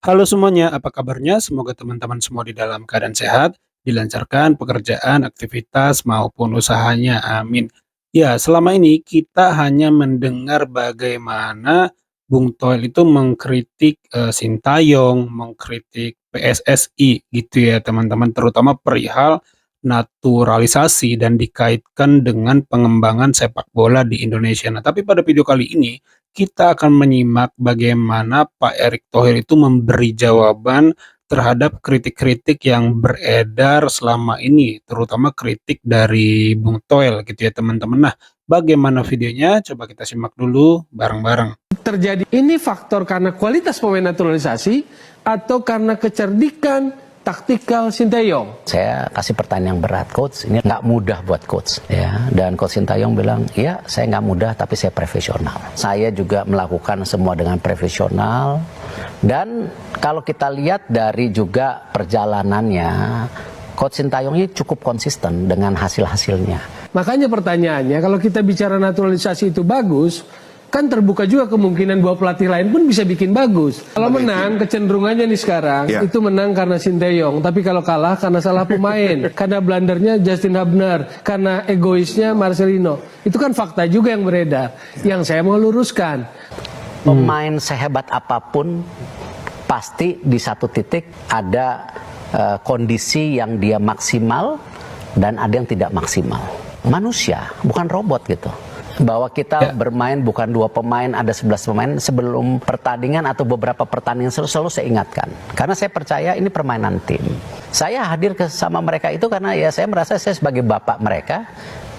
Halo semuanya, apa kabarnya? Semoga teman-teman semua di dalam keadaan sehat, dilancarkan pekerjaan, aktivitas, maupun usahanya. Amin. Ya, selama ini kita hanya mendengar bagaimana Bung Toel itu mengkritik Sintayong, mengkritik PSSI gitu ya teman-teman, terutama perihal naturalisasi dan dikaitkan dengan pengembangan sepak bola di Indonesia. Nah, tapi pada video kali ini kita akan menyimak bagaimana Pak Erick Thohir itu memberi jawaban terhadap kritik-kritik yang beredar selama ini, terutama kritik dari Bung Toel gitu ya teman-teman. Nah, bagaimana videonya? Coba kita simak dulu bareng-bareng. Terjadi ini faktor karena kualitas pemain naturalisasi atau karena kecerdikan taktikal Sintayong? Saya kasih pertanyaan yang berat, coach. Ini nggak mudah buat coach, ya. Dan coach Sintayong bilang, ya saya nggak mudah, tapi saya profesional. Saya juga melakukan semua dengan profesional. Dan kalau kita lihat dari juga perjalanannya, coach Sintayong ini cukup konsisten dengan hasil-hasilnya. Makanya pertanyaannya, kalau kita bicara naturalisasi itu bagus, kan terbuka juga kemungkinan bahwa pelatih lain pun bisa bikin bagus. Kalau menang, kecenderungannya nih sekarang, itu menang karena Sintayong. Tapi kalau kalah karena salah pemain, karena blendernya Justin Hubner, karena egoisnya Marcelino. Itu kan fakta juga yang beredar. Yang saya mau luruskan. Pemain sehebat apapun, pasti di satu titik ada kondisi yang dia maksimal dan ada yang tidak maksimal. Manusia, bukan robot gitu. Bahwa kita bermain bukan 2 pemain, ada 11 pemain. Sebelum pertandingan atau beberapa pertandingan selalu saya ingatkan. Karena saya percaya ini permainan tim. Saya hadir sama mereka itu karena ya saya merasa saya sebagai bapak mereka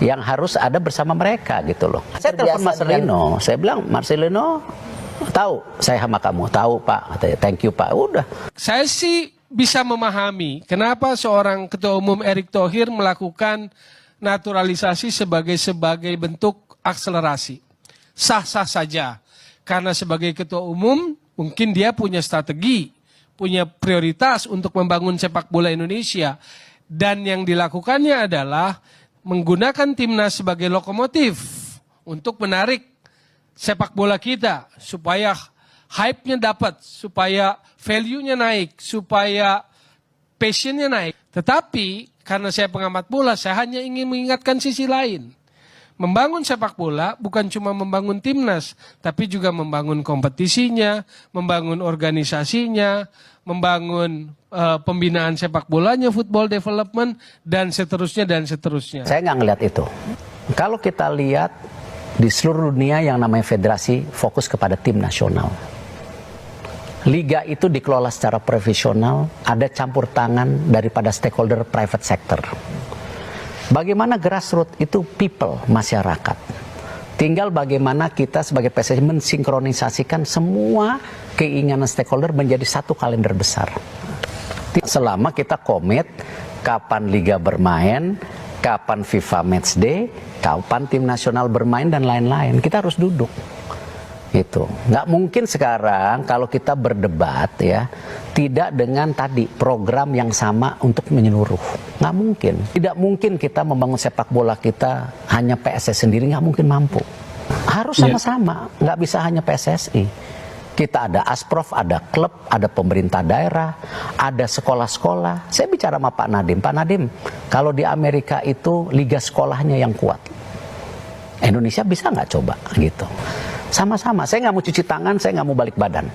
yang harus ada bersama mereka gitu loh. Saya telepon Marcelino, saya bilang, Marcelino, tahu saya sama kamu, tahu Pak, katanya, thank you Pak, udah. Saya sih bisa memahami kenapa seorang Ketua Umum Erick Thohir melakukan naturalisasi sebagai bentuk akselerasi. Sah-sah saja. Karena sebagai ketua umum, mungkin dia punya strategi, punya prioritas untuk membangun sepak bola Indonesia. Dan yang dilakukannya adalah menggunakan timnas sebagai lokomotif untuk menarik sepak bola kita. Supaya hype-nya dapat, supaya value-nya naik, supaya passion-nya naik. Tetapi, karena saya pengamat bola, saya hanya ingin mengingatkan sisi lain. Membangun sepak bola bukan cuma membangun timnas, tapi juga membangun kompetisinya, membangun organisasinya, membangun pembinaan sepak bolanya, football development, dan seterusnya, dan seterusnya. Saya nggak ngeliat itu. Kalau kita lihat di seluruh dunia yang namanya federasi fokus kepada tim nasional. Liga itu dikelola secara profesional, ada campur tangan daripada stakeholder private sector. Bagaimana grassroots itu people, masyarakat. Tinggal bagaimana kita sebagai PSSI mensinkronisasikan semua keinginan stakeholder menjadi satu kalender besar. Selama kita komit kapan liga bermain, kapan FIFA match day, kapan tim nasional bermain dan lain-lain. Kita harus duduk. Itu nggak mungkin sekarang kalau kita berdebat ya tidak dengan tadi program yang sama untuk menyeluruh, nggak mungkin. Tidak mungkin kita membangun sepak bola kita hanya PSSI sendiri, nggak mungkin mampu. Harus sama-sama, nggak bisa hanya PSSI. Kita ada Asprof, ada klub, ada pemerintah daerah, ada sekolah-sekolah. Saya bicara sama Pak Nadiem, kalau di Amerika itu liga sekolahnya yang kuat, Indonesia bisa nggak coba gitu. Sama-sama, saya nggak mau cuci tangan, saya nggak mau balik badan.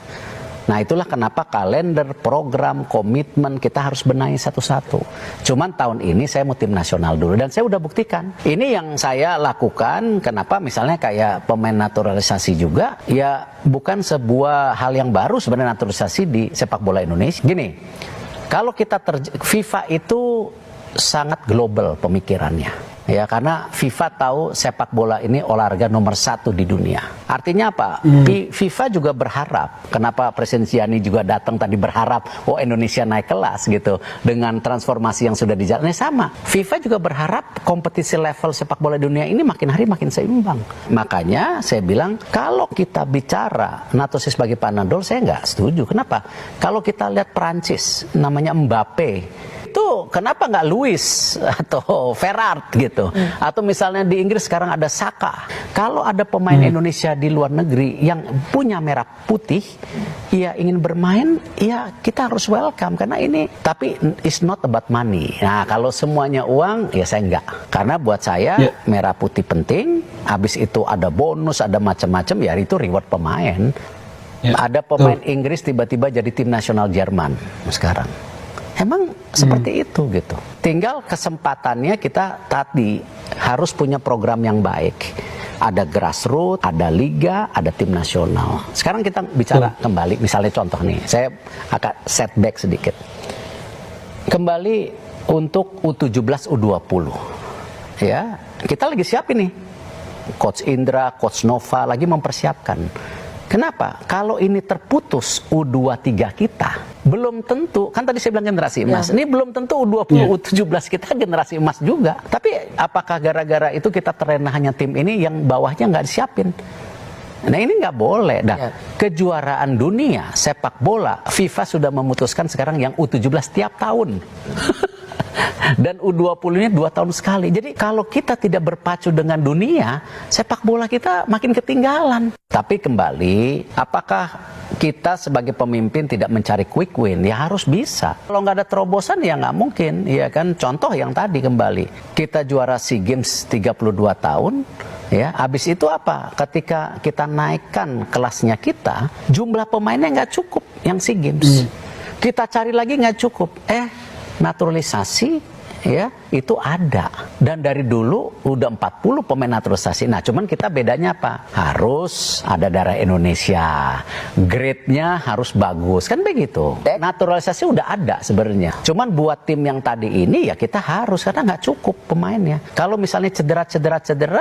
Nah itulah kenapa kalender, program, komitmen kita harus benahi satu-satu. Cuman tahun ini saya mau tim nasional dulu dan saya udah buktikan. Ini yang saya lakukan, kenapa misalnya kayak pemain naturalisasi juga, ya bukan sebuah hal yang baru sebenarnya naturalisasi di sepak bola Indonesia. Gini, kalau kita FIFA itu sangat global pemikirannya. Ya, karena FIFA tahu sepak bola ini olahraga nomor 1 di dunia. Artinya apa? FIFA juga berharap. Kenapa Presiden Gianni juga datang tadi berharap, oh Indonesia naik kelas gitu. Dengan transformasi yang sudah dijalankan sama. FIFA juga berharap kompetisi level sepak bola dunia ini makin hari makin seimbang. Makanya saya bilang, kalau kita bicara naturalisasi sebagai panadol, saya nggak setuju. Kenapa? Kalau kita lihat Prancis, namanya Mbappe, itu kenapa nggak Luis atau Ferrard gitu? Atau misalnya di Inggris sekarang ada Saka. Kalau ada pemain Indonesia di luar negeri yang punya merah putih, ya ingin bermain, ya kita harus welcome karena ini. Tapi it's not about money. Nah kalau semuanya uang, ya saya enggak. Karena buat saya merah putih penting. Habis itu ada bonus, ada macam-macam. Ya itu reward pemain. Ada pemain Inggris tiba-tiba jadi tim nasional Jerman sekarang. Emang seperti itu gitu. Tinggal kesempatannya kita tadi harus punya program yang baik. Ada grassroots, ada liga, ada tim nasional. Sekarang kita bicara kembali, misalnya contoh nih, saya akan setback sedikit. Kembali untuk U17, U20. Ya, kita lagi siapin nih. Coach Indra, Coach Nova lagi mempersiapkan. Kenapa? Kalau ini terputus U23 kita, belum tentu, kan tadi saya bilang generasi emas, ini belum tentu U20, U17 kita generasi emas juga. Tapi apakah gara-gara itu kita terlena hanya tim ini yang bawahnya nggak disiapin? Nah ini nggak boleh. Nah, kejuaraan dunia sepak bola, FIFA sudah memutuskan sekarang yang U17 tiap tahun. Dan U20-nya 2 tahun sekali. Jadi kalau kita tidak berpacu dengan dunia, sepak bola kita makin ketinggalan. Tapi kembali, apakah kita sebagai pemimpin tidak mencari quick win? Ya harus bisa. Kalau nggak ada terobosan ya nggak mungkin. Ya kan, contoh yang tadi kembali. Kita juara SEA Games 32 tahun. Ya, habis itu apa? Ketika kita naikkan kelasnya kita, jumlah pemainnya nggak cukup yang SEA Games. Kita cari lagi nggak cukup. Naturalisasi ya itu ada, dan dari dulu udah 40 pemain naturalisasi. Nah cuman kita bedanya apa? Harus ada darah Indonesia, grade-nya harus bagus, kan begitu. Naturalisasi udah ada sebenarnya, cuman buat tim yang tadi ini ya kita harus, karena nggak cukup pemainnya. Kalau misalnya cedera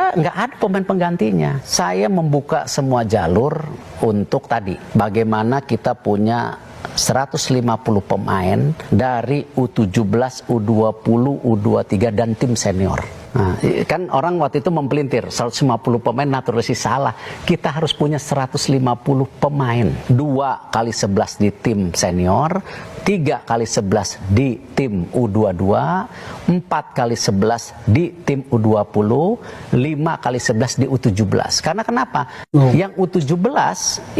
nggak ada pemain penggantinya. Saya membuka semua jalur untuk tadi bagaimana kita punya 150 pemain dari U17, U20, U23 dan tim senior. Nah, kan orang waktu itu mempelintir 150 pemain naturalisasi, salah. Kita harus punya 150 pemain. 2 kali 11 di tim senior, 3 kali 11 di tim U22, 4 kali 11 di tim U20, 5 kali 11 di U17. Karena kenapa? Yang U17,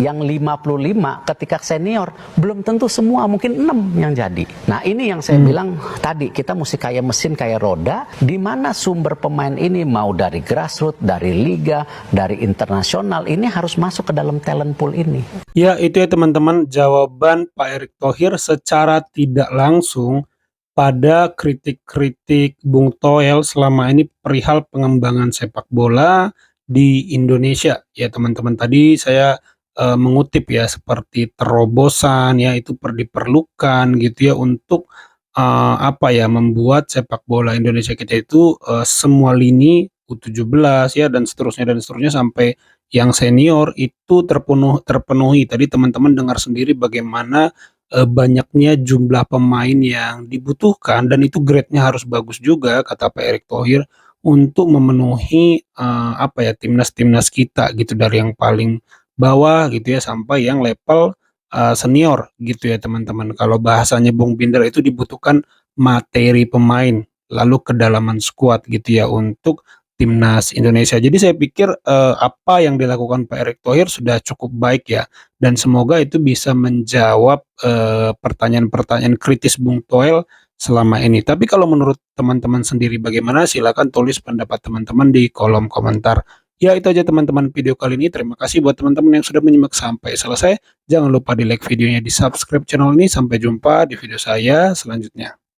yang 55 ketika senior, belum tentu semua, mungkin 6 yang jadi. Nah ini yang saya bilang tadi, kita mesti kayak mesin, kayak roda, di mana sumber pemain ini mau dari grassroots, dari liga, dari internasional, ini harus masuk ke dalam talent pool ini. Ya, itu ya teman-teman jawaban Pak Erick Thohir secara tidak langsung pada kritik-kritik Bung Toel selama ini perihal pengembangan sepak bola di Indonesia. Ya teman-teman, tadi saya mengutip ya, seperti terobosan ya itu diperlukan gitu ya untuk membuat sepak bola Indonesia kita itu semua lini U17 ya dan seterusnya sampai yang senior itu terpenuhi. Tadi teman-teman dengar sendiri bagaimana banyaknya jumlah pemain yang dibutuhkan, dan itu grade-nya harus bagus juga kata Pak Erick Thohir untuk memenuhi timnas-timnas kita gitu, dari yang paling bawah gitu ya sampai yang level senior gitu ya teman-teman. Kalau bahasanya Bung Binder itu dibutuhkan materi pemain, lalu kedalaman skuad gitu ya untuk timnas Indonesia. Jadi saya pikir apa yang dilakukan Pak Erick Thohir sudah cukup baik ya, dan semoga itu bisa menjawab pertanyaan-pertanyaan kritis Bung Toel selama ini. Tapi kalau menurut teman-teman sendiri bagaimana? Silakan tulis pendapat teman-teman di kolom komentar. Ya itu aja teman-teman video kali ini. Terima kasih buat teman-teman yang sudah menyimak sampai selesai. Jangan lupa di like videonya, di subscribe channel ini. Sampai jumpa di video saya selanjutnya.